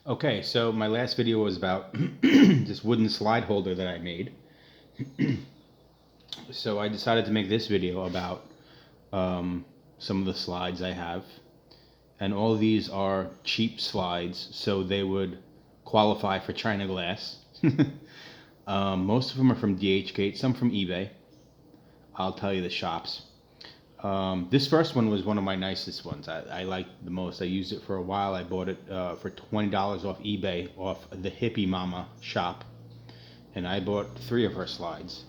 Okay, so my last video was about this wooden slide holder that I made. So I decided to make this video about some of the slides I have. And all of these are cheap slides, so they would qualify for China glass. Most of them are from DHgate, some from eBay. I'll tell you the shops. This first one was one of my nicest ones. I liked the most. I used it for a while. I bought it for $20 off eBay, off the Hippie Mama shop. And I bought 3 of her slides.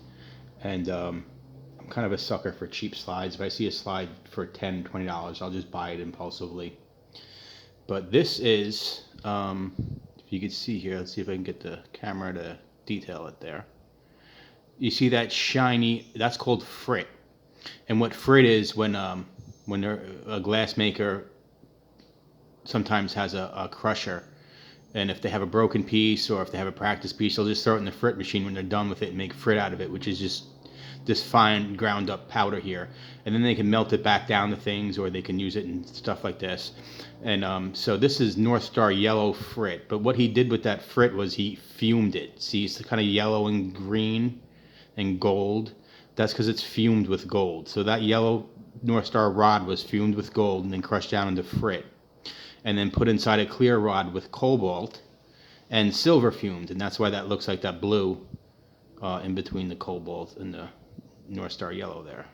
And I'm kind of a sucker for cheap slides. If I see a slide for $10, $20, I'll just buy it impulsively. But this is, if you can see here, let's see if I can get the camera to detail it there. You see that shiny, that's called frit. And what frit is, when a glass maker sometimes has a crusher, and if they have a broken piece or if they have a practice piece, they'll just throw it in the frit machine when they're done with it and make frit out of it, which is just this fine ground up powder here. And then they can melt it back down to things, or they can use it in stuff like this. And so this is North Star yellow frit. But what he did with that frit was he fumed it. See, it's kind of yellow and green and gold. That's because it's fumed with gold. So that yellow North Star rod was fumed with gold and then crushed down into frit, and then put inside a clear rod with cobalt and silver fumed, and that's why that looks like that blue in between the cobalt and the North Star yellow there.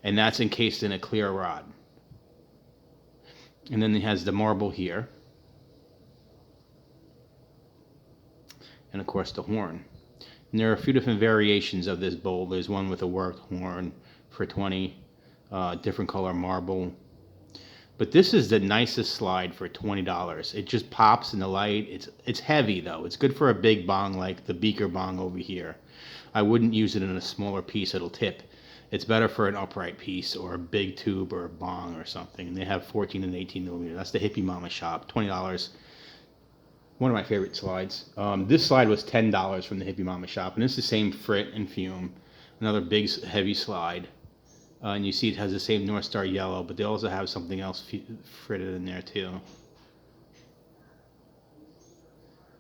And that's encased in a clear rod. And then it has the marble here, and of course the horn. And there are a few different variations of this bowl. There's one with a worked horn for 20, different color marble. But this is the nicest slide for $20. It just pops in the light. It's heavy though. It's good for a big bong like the beaker bong over here. I wouldn't use it in a smaller piece, it'll tip. It's better for an upright piece or a big tube or a bong or something. And they have 14 and 18 millimeter. That's the Hippie Mama shop, $20. One of my favorite slides. This slide was $10 from the Hippie Mama shop, and it's the same frit and fume. Another big heavy slide. And you see it has the same North Star yellow, but they also have something else fritted in there too.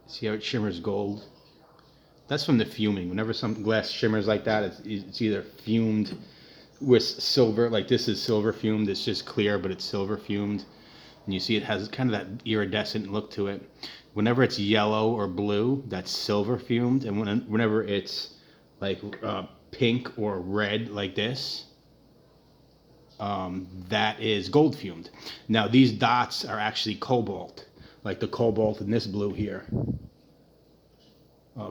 See how it shimmers gold? That's from the fuming. Whenever some glass shimmers like that, it's either fumed with silver, like this is silver fumed. It's just clear, but it's silver fumed. And you see it has kind of that iridescent look to it. Whenever it's yellow or blue, that's silver fumed. And whenever it's like pink or red like this, that is gold fumed. Now these dots are actually cobalt, like the cobalt in this blue here.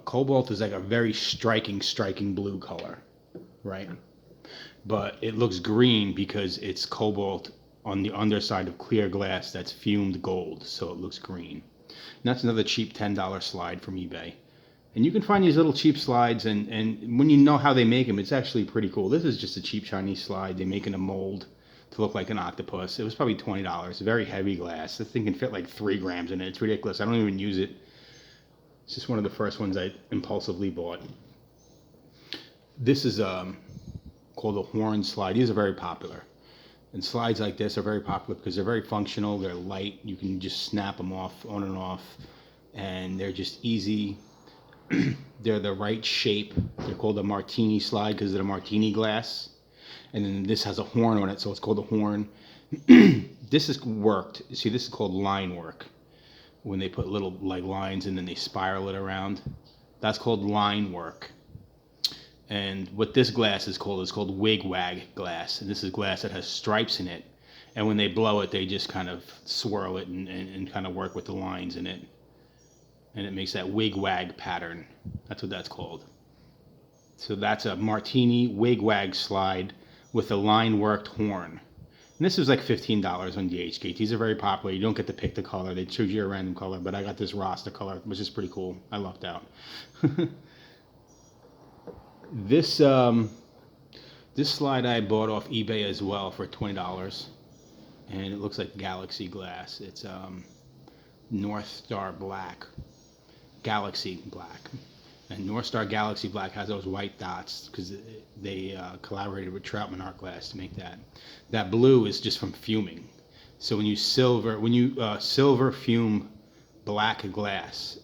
Cobalt is like a very striking blue color, right? But it looks green because it's cobalt on the underside of clear glass that's fumed gold, so it looks green. And that's another cheap $10 slide from eBay. And you can find these little cheap slides, and when you know how they make them, it's actually pretty cool. This is just a cheap Chinese slide. They make in a mold to look like an octopus. It was probably $20. Very heavy glass. This thing can fit like 3 grams in it. It's ridiculous. I don't even use it. It's just one of the first ones I impulsively bought. This is called a horn slide. These are very popular. And slides like this are very popular because they're very functional. They're light. You can just snap them off, on and off. And they're just easy. They're the right shape. They're called a martini slide because they're a martini glass. And then this has a horn on it, so it's called a horn. This is worked. See, this is called line work. When they put little like lines and then they spiral it around. That's called line work. And what this glass is called wig wag glass. And this is glass that has stripes in it. And when they blow it, they just kind of swirl it and kind of work with the lines in it. And it makes that wig wag pattern. That's what that's called. So that's a martini wig wag slide with a line worked horn. And this is like $15 on DHgate. These are very popular. You don't get to pick the color. They choose you a random color, but I got this Rasta color, which is pretty cool. I lucked out. This slide I bought off eBay as well for $20, and it looks like Galaxy glass. It's North Star black, Galaxy black. And North Star Galaxy Black has those white dots because they collaborated with Troutman Art Glass to make that. That blue is just from fuming. So when you silver fume black glass.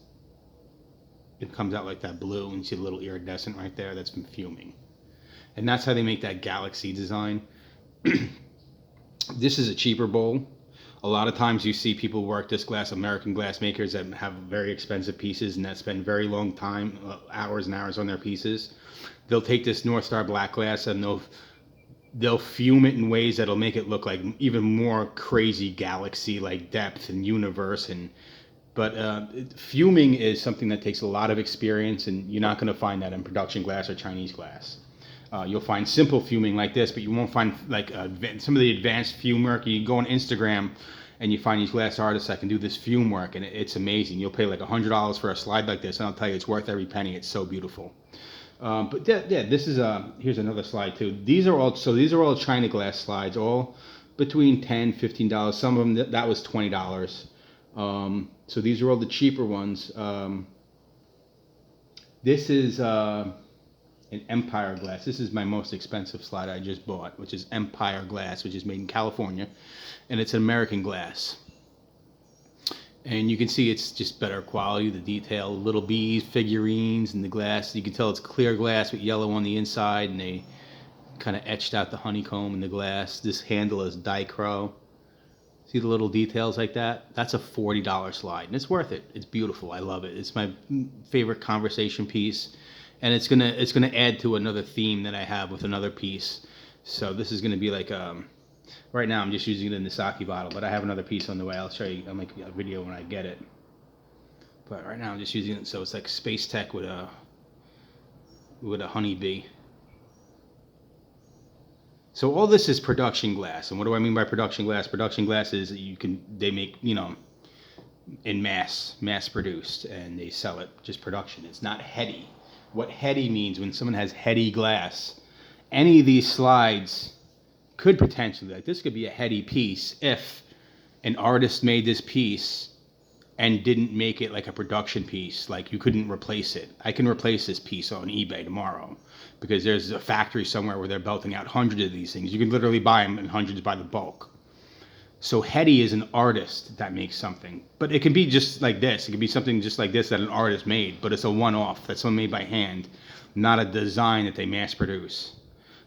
It comes out like that blue, and you see the little iridescent right there. That's from fuming, and that's how they make that galaxy design. This is a cheaper bowl. A lot of times you see people work this glass, American glass makers that have very expensive pieces and that spend very long time, hours and hours on their pieces. They'll take this North Star black glass and they'll fume it in ways that'll make it look like even more crazy galaxy like depth and universe. But fuming is something that takes a lot of experience, and you're not going to find that in production glass or Chinese glass. You'll find simple fuming like this, but you won't find like some of the advanced fume work. You go on Instagram and you find these glass artists that can do this fume work, and it's amazing. You'll pay like $100 for a slide like this, and I'll tell you, it's worth every penny. It's so beautiful. But yeah, this is here's another slide too. These are all China glass slides, all between $10, $15. Some of them that was $20. So these are all the cheaper ones. This is an Empire glass. This is my most expensive slide I just bought, which is Empire glass, which is made in California, and it's an American glass. And you can see it's just better quality, the detail, little bees, figurines in the glass. You can tell it's clear glass with yellow on the inside, and they kind of etched out the honeycomb in the glass. This handle is Dichro. See the little details like that? That's a $40 slide, and it's worth it. It's beautiful. I love it. It's my favorite conversation piece, and it's gonna add to another theme that I have with another piece. So this is gonna be like right now I'm just using it in the sake bottle, but I have another piece on the way. I'll show you. I'll make a video when I get it. But right now I'm just using it, so it's like Space Tech with a honeybee. So all this is production glass, and what do I mean by production glass? Production glass is they make, in mass produced, and they sell it just production. It's not heady. What heady means, when someone has heady glass, any of these slides could potentially, like this could be a heady piece if an artist made this piece and didn't make it like a production piece. Like you couldn't replace it. I can replace this piece on eBay tomorrow because there's a factory somewhere where they're belting out hundreds of these things. You can literally buy them in hundreds by the bulk. So heady is an artist that makes something, but it can be just like this. It can be something just like this that an artist made, but it's a one-off that someone made by hand, not a design that they mass produce.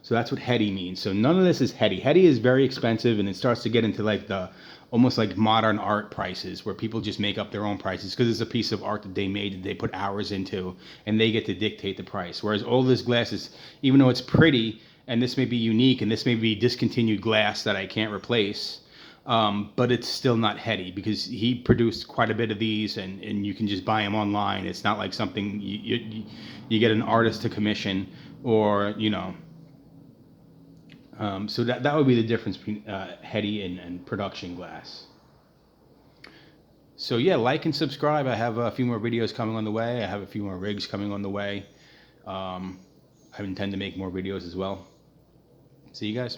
So that's what heady means. So none of this is heady. Heady is very expensive, and it starts to get into like the almost like modern art prices where people just make up their own prices because it's a piece of art that they made that they put hours into, and they get to dictate the price. Whereas all this glass is, even though it's pretty, and this may be unique, and this may be discontinued glass that I can't replace, but it's still not heady because he produced quite a bit of these, and you can just buy them online. It's not like something you get an artist to commission, or so that would be the difference between heady and production glass. So yeah, like and subscribe. I have a few more videos coming on the way. I have a few more rigs coming on the way. I intend to make more videos as well. See you guys.